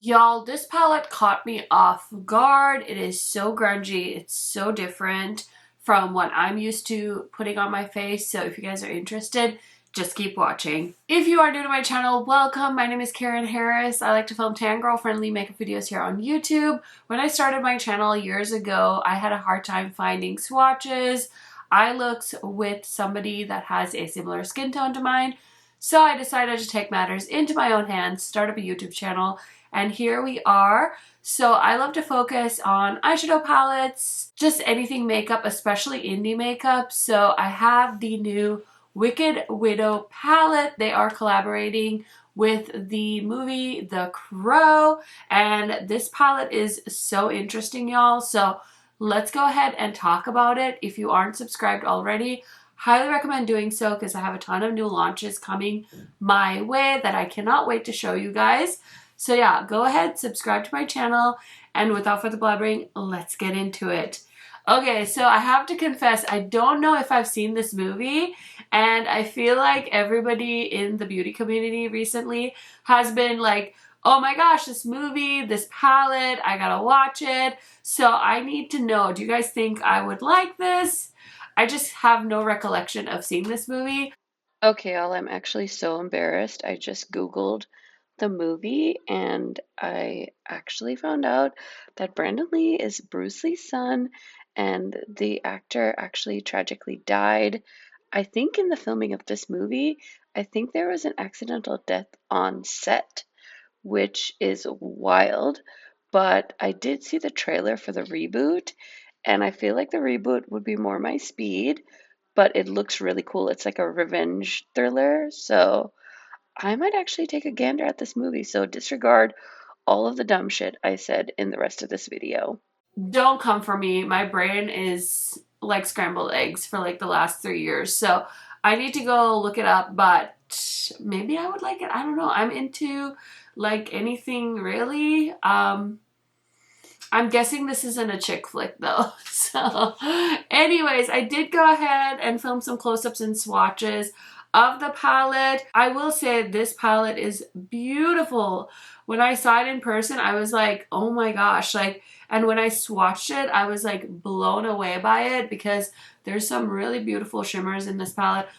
Y'all, this palette caught me off guard. It is so grungy. It's so different from what I'm used to putting on my face. So if you guys are interested, just keep watching. If you are new to my channel, welcome. My name is KARENHARRIS. I like to film tan girl friendly makeup videos here on YouTube. When I started my channel years ago, I had a hard time finding swatches, eye looks with somebody that has a similar skin tone to mine. So I decided to take matters into my own hands, start up a YouTube channel, and here we are. So I love to focus on eyeshadow palettes, just anything makeup, especially indie makeup. So I have the new Wicked Widow palette. They are collaborating with the movie The Crow, and this palette is so interesting, y'all. So let's go ahead and talk about it. If you aren't subscribed already, highly recommend doing so because I have a ton of new launches coming my way that I cannot wait to show you guys. So yeah, go ahead, subscribe to my channel, and without further blabbering, let's get into it. Okay, so I have to confess, I don't know if I've seen this movie, and I feel like everybody in the beauty community recently has been like, oh my gosh, this movie, this palette, I gotta watch it. So I need to know, do you guys think I would like this? I just have no recollection of seeing this movie. Okay, y'all, I'm actually so embarrassed. I just Googled the movie and I actually found out that Brandon Lee is Bruce Lee's son and the actor actually tragically died. I think in the filming of this movie, I think there was an accidental death on set, which is wild. But I did see the trailer for the reboot and I feel like the reboot would be more my speed, but it looks really cool. It's like a revenge thriller, so I might actually take a gander at this movie. So disregard all of the dumb shit I said in the rest of this video. Don't come for me. My brain is like scrambled eggs for like the last 3 years. So I need to go look it up, but maybe I would like it. I don't know. I'm into like anything really. I'm guessing this isn't a chick flick though. So anyways, I did go ahead and film some close-ups and swatches of the palette. I will say this palette is beautiful. When I saw it in person, I was like, oh my gosh, like, and when I swatched it, I was like blown away by it because there's some really beautiful shimmers in this palette.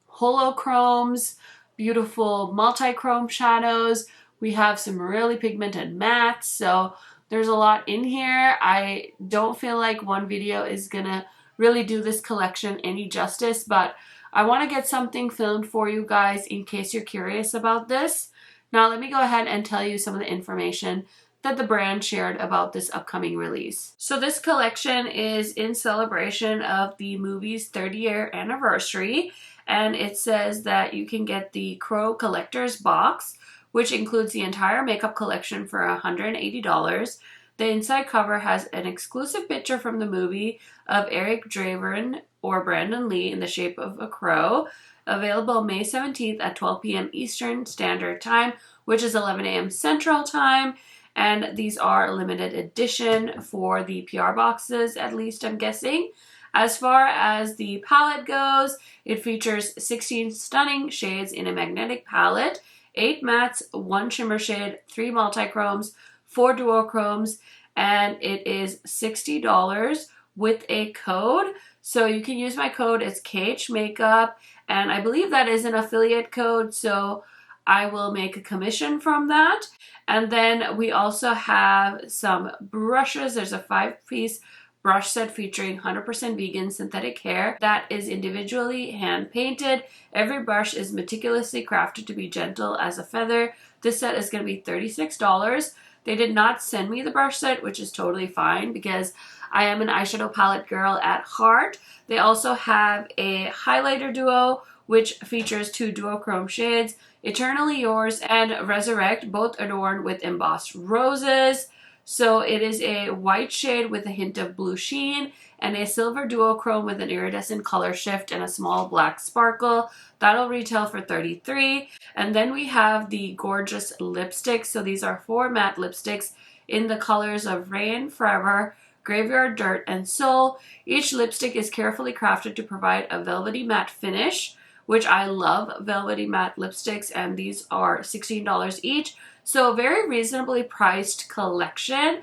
Holochromes, beautiful multi-chrome shadows. We have some really pigmented mattes, so there's a lot in here. I don't feel like one video is gonna really do this collection any justice, but I want to get something filmed for you guys in case you're curious about this. Now let me go ahead and tell you some of the information that the brand shared about this upcoming release. So this collection is in celebration of the movie's 30-year anniversary, and it says that you can get the Crow Collector's Box, which includes the entire makeup collection for $180. The inside cover has an exclusive picture from the movie of Eric Draven or Brandon Lee in the shape of a crow, available May 17th at 12 p.m. Eastern Standard Time, which is 11 a.m. Central Time. And these are limited edition for the PR boxes, at least I'm guessing. As far as the palette goes, it features 16 stunning shades in a magnetic palette, 8 mattes, 1 shimmer shade, 3 multichromes, 4 duochromes, and it is $60 with a code. So you can use my code. It's KHMAKEUP, and I believe that is an affiliate code, so I will make a commission from that. And then we also have some brushes. There's a 5-piece brush set featuring 100% vegan synthetic hair that is individually hand painted. Every brush is meticulously crafted to be gentle as a feather. This set is going to be $36. They did not send me the brush set, which is totally fine because I am an eyeshadow palette girl at heart. They also have a highlighter duo, which features 2 duochrome shades, Eternally Yours and Resurrect, both adorned with embossed roses. So it is a white shade with a hint of blue sheen and a silver duochrome with an iridescent color shift and a small black sparkle. That'll retail for $33. And then we have the gorgeous lipsticks. So these are 4 matte lipsticks in the colors of Rain, Forever, Graveyard Dirt, and Soul. Each lipstick is carefully crafted to provide a velvety matte finish, which I love velvety matte lipsticks, and these are $16 each. So very reasonably priced collection.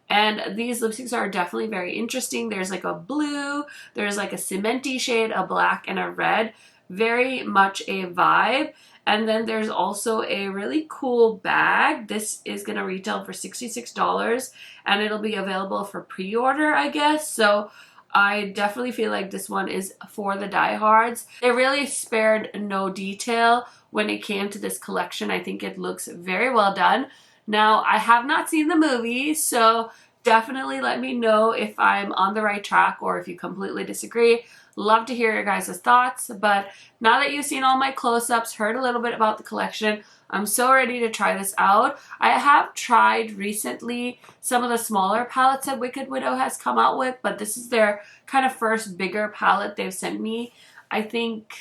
And these lipsticks are definitely very interesting. There's like a blue, there's like a cementy shade, a black, and a red. Very much a vibe. And then there's also a really cool bag. This is going to retail for $66 and it'll be available for pre-order, I guess. So I definitely feel like this one is for the diehards. They really spared no detail when it came to this collection. I think it looks very well done. Now, I have not seen the movie, so definitely let me know if I'm on the right track or if you completely disagree. Love to hear your guys' thoughts, but now that you've seen all my close-ups, heard a little bit about the collection, I'm so ready to try this out. I have tried recently some of the smaller palettes that Wicked Widow has come out with, but this is their kind of first bigger palette they've sent me. I think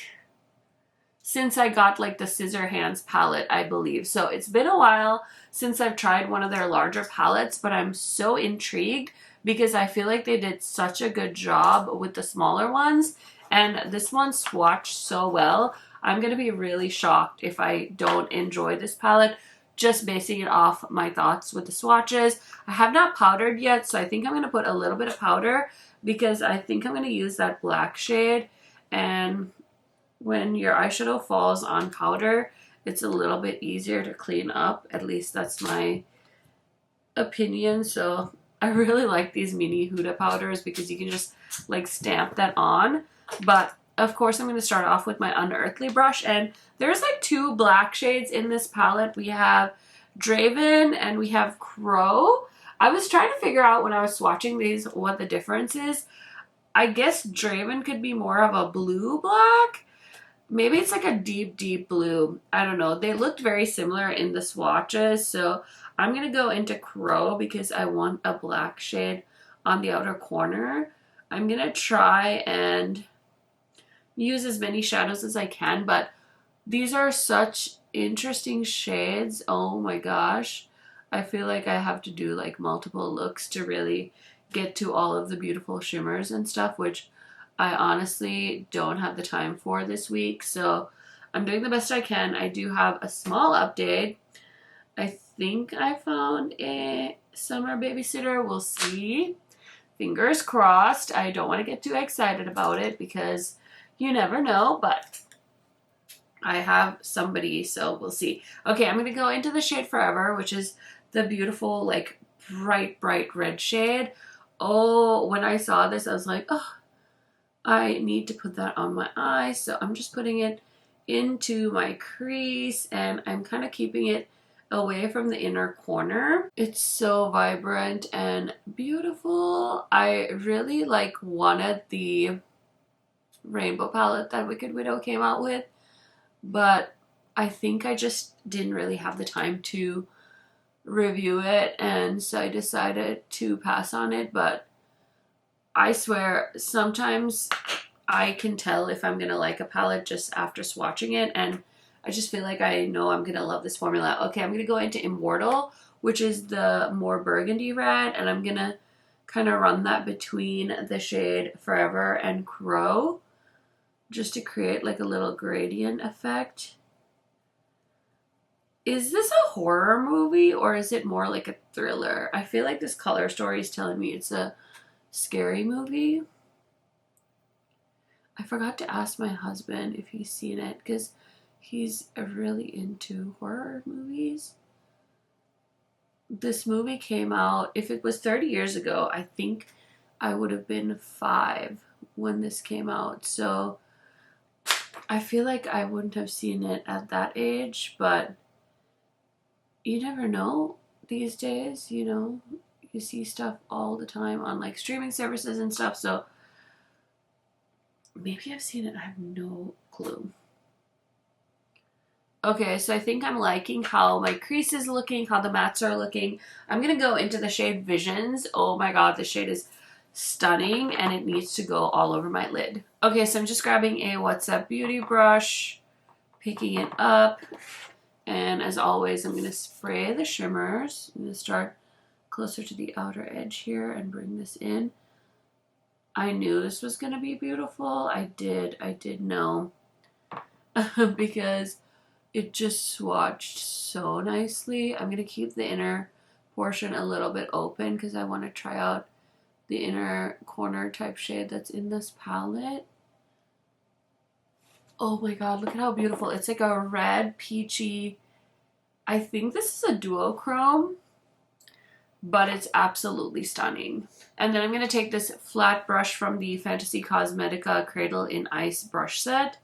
since I got like the Scissor Hands palette, I believe. So it's been a while since I've tried one of their larger palettes, but I'm so intrigued because I feel like they did such a good job with the smaller ones, and this one swatched so well. I'm going to be really shocked if I don't enjoy this palette, just basing it off my thoughts with the swatches. I have not powdered yet, so I think I'm going to put a little bit of powder because I think I'm going to use that black shade, and when your eyeshadow falls on powder, it's a little bit easier to clean up. At least that's my opinion. So I really like these mini Huda powders because you can just like stamp that on. But of course I'm going to start off with my Unearthly brush, and there's like two black shades in this palette. We have Draven and we have Crow. I was trying to figure out when I was swatching these what the difference is. I guess Draven could be more of a blue black. Maybe it's like a deep, deep blue. I don't know. They looked very similar in the swatches. So I'm going to go into Crow because I want a black shade on the outer corner. I'm going to try and use as many shadows as I can. But these are such interesting shades. Oh my gosh. I feel like I have to do like multiple looks to really get to all of the beautiful shimmers and stuff, which I honestly don't have the time for this week, so I'm doing the best I can. I do have a small update. I think I found a summer babysitter. We'll see. Fingers crossed. I don't want to get too excited about it because you never know, but I have somebody, so we'll see. Okay, I'm going to go into the shade Forever, which is the beautiful, like, bright, bright red shade. Oh, when I saw this, I was like, oh, I need to put that on my eye, so I'm just putting it into my crease, and I'm kind of keeping it away from the inner corner. It's so vibrant and beautiful. I really like wanted the rainbow palette that Wicked Widow came out with, but I think I just didn't really have the time to review it, and so I decided to pass on it. But I swear, sometimes I can tell if I'm going to like a palette just after swatching it, and I just feel like I know I'm going to love this formula. Okay, I'm going to go into Immortal, which is the more burgundy red, and I'm going to kind of run that between the shade Forever and Crow, just to create like a little gradient effect. Is this a horror movie or is it more like a thriller? I feel like this color story is telling me it's a scary movie. I forgot to ask my husband if he's seen it because he's really into horror movies. This movie came out, if it was 30 years ago, I think I would have been 5 when this came out. So I feel like I wouldn't have seen it at that age, but you never know these days, you know. You see stuff all the time on like streaming services and stuff, so maybe I've seen it. I have no clue. Okay, so I think I'm liking how my crease is looking, how the mattes are looking. I'm going to go into the shade Visions. Oh my god, this shade is stunning and it needs to go all over my lid. Okay, so I'm just grabbing a What's Up Beauty brush, picking it up, and as always, I'm going to spray the shimmers. I'm going to start closer to the outer edge here and bring this in. I knew this was going to be beautiful. I did know because it just swatched so nicely. I'm going to keep the inner portion a little bit open because I want to try out the inner corner type shade that's in this palette. Oh my god, look at how beautiful. It's like a red, peachy, I think this is a duochrome, but it's absolutely stunning. And then I'm going to take this flat brush from the Fantasy Cosmetica Cradle in Ice brush set.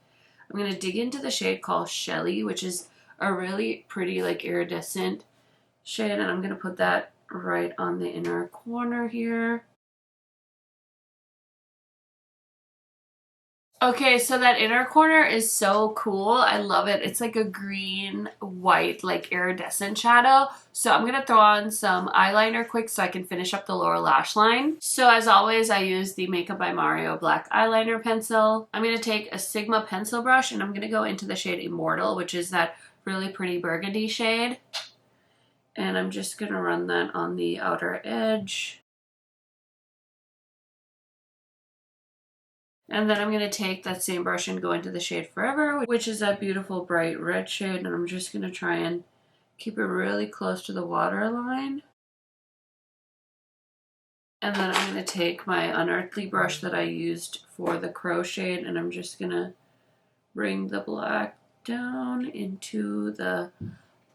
I'm going to dig into the shade called Shelly, which is a really pretty, like, iridescent shade, and I'm going to put that right on the inner corner here. Okay, so that inner corner is so cool. I love it. It's like a green, white, like iridescent shadow. So I'm going to throw on some eyeliner quick so I can finish up the lower lash line. So as always, I use the Makeup by Mario black eyeliner pencil. I'm going to take a Sigma pencil brush and I'm going to go into the shade Immortal, which is that really pretty burgundy shade. And I'm just going to run that on the outer edge. And then I'm going to take that same brush and go into the shade Forever, which is that beautiful bright red shade. And I'm just going to try and keep it really close to the waterline. And then I'm going to take my Unearthly brush that I used for the Crow shade, and I'm just going to bring the black down into the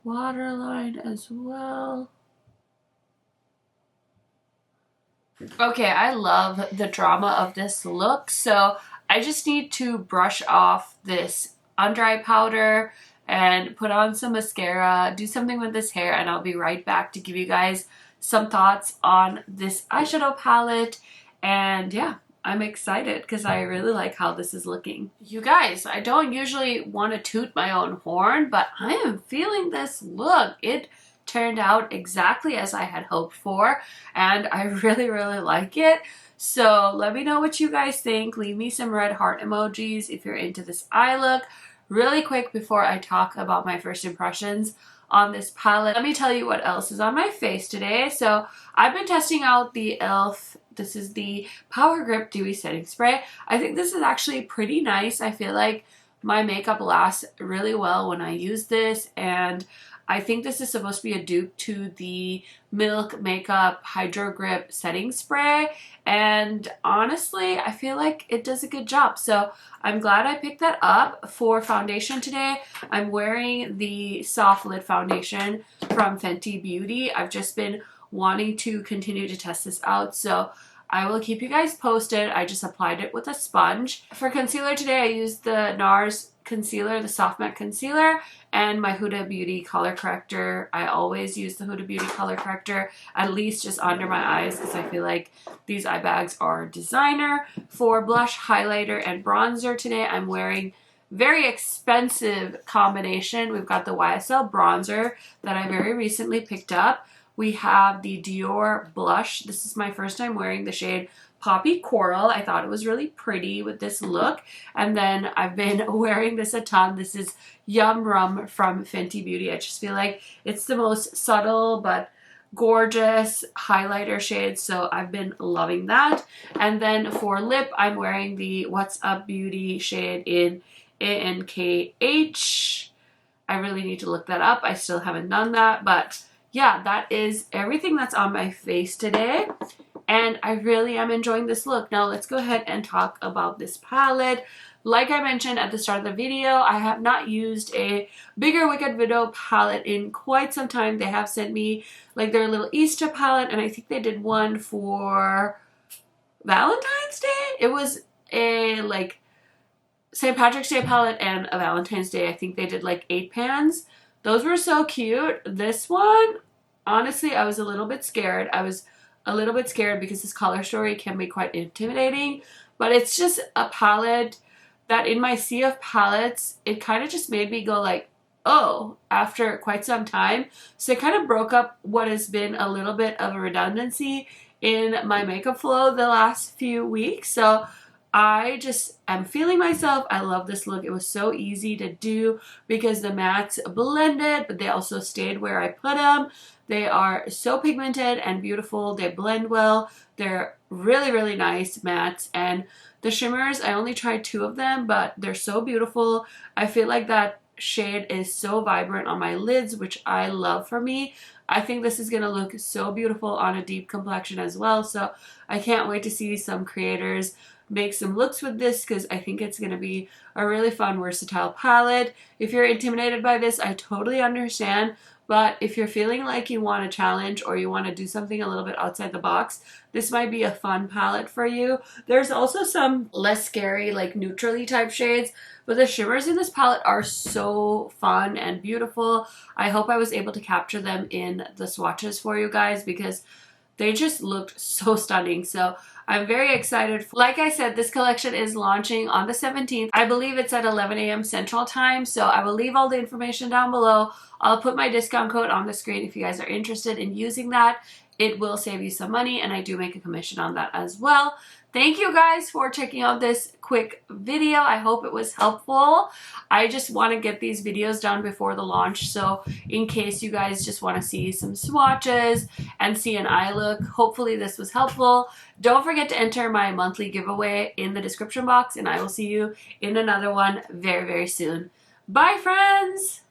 waterline as well. Okay, I love the drama of this look, so I just need to brush off this under eye powder and put on some mascara, do something with this hair, and I'll be right back to give you guys some thoughts on this eyeshadow palette. And yeah, I'm excited because I really like how this is looking. You guys, I don't usually want to toot my own horn, but I am feeling this look. It turned out exactly as I had hoped for, and I really like it. So let me know what you guys think. Leave me some red heart emojis if you're into this eye look. Really quick before I talk about my first impressions on this palette, let me tell you what else is on my face today. So I've been testing out the e.l.f. This is the Power Grip Dewy Setting Spray. I think this is actually pretty nice. I feel like my makeup lasts really well when I use this, and I think this is supposed to be a dupe to the Milk Makeup Hydro Grip Setting Spray, and honestly, I feel like it does a good job. So I'm glad I picked that up. For foundation today, I'm wearing the Soft Lid Foundation from Fenty Beauty. I've just been wanting to continue to test this out, so I will keep you guys posted. I just applied it with a sponge. For concealer today, I used the NARS concealer, the Soft Matte Concealer, and my Huda Beauty color corrector. I always use the Huda Beauty color corrector, at least just under my eyes, because I feel like these eye bags are designer. For blush, highlighter, and bronzer today, I'm wearing very expensive combination. We've got the YSL bronzer that I very recently picked up. We have the Dior blush. This is my first time wearing the shade Poppy Coral. I thought it was really pretty with this look. And then I've been wearing this a ton. This is Yum Rum from Fenty Beauty. I just feel like it's the most subtle but gorgeous highlighter shade, so I've been loving that. And then for lip, I'm wearing the What's Up Beauty shade in ANKH. I really need to look that up. I still haven't done that, but yeah, that is everything that's on my face today, and I really am enjoying this look. Now let's go ahead and talk about this palette. Like I mentioned at the start of the video, I have not used a Bigger Wicked Widow palette in quite some time. They have sent me like their little Easter palette, and I think they did one for Valentine's Day. It was a like St. Patrick's Day palette and a Valentine's Day. I think they did like 8 pans. Those were so cute. This one, honestly, I was a little bit scared. I was a little bit scared because this color story can be quite intimidating, but it's just a palette that in my sea of palettes, it kind of just made me go like, oh, after quite some time. So it kind of broke up what has been a little bit of a redundancy in my makeup flow the last few weeks. So I just am feeling myself. I love this look. It was so easy to do because the mattes blended, but they also stayed where I put them. They are so pigmented and beautiful. They blend well. They're really nice mattes. And the shimmers, I only tried 2 of them, but they're so beautiful. I feel like that shade is so vibrant on my lids, which I love for me. I think this is going to look so beautiful on a deep complexion as well. So I can't wait to see some creators make some looks with this, because I think it's going to be a really fun, versatile palette. If you're intimidated by this, I totally understand. But if you're feeling like you want a challenge or you want to do something a little bit outside the box, this might be a fun palette for you. There's also some less scary, like neutrally type shades, but the shimmers in this palette are so fun and beautiful. I hope I was able to capture them in the swatches for you guys, because they just looked so stunning. So I'm very excited. Like I said, this collection is launching on the 17th. I believe it's at 11 a.m. Central Time. So I will leave all the information down below. I'll put my discount code on the screen if you guys are interested in using that. It will save you some money, and I do make a commission on that as well. Thank you guys for checking out this quick video. I hope it was helpful. I just want to get these videos done before the launch, so in case you guys just want to see some swatches and see an eye look, hopefully this was helpful. Don't forget to enter my monthly giveaway in the description box, and I will see you in another one very, very soon. Bye, friends!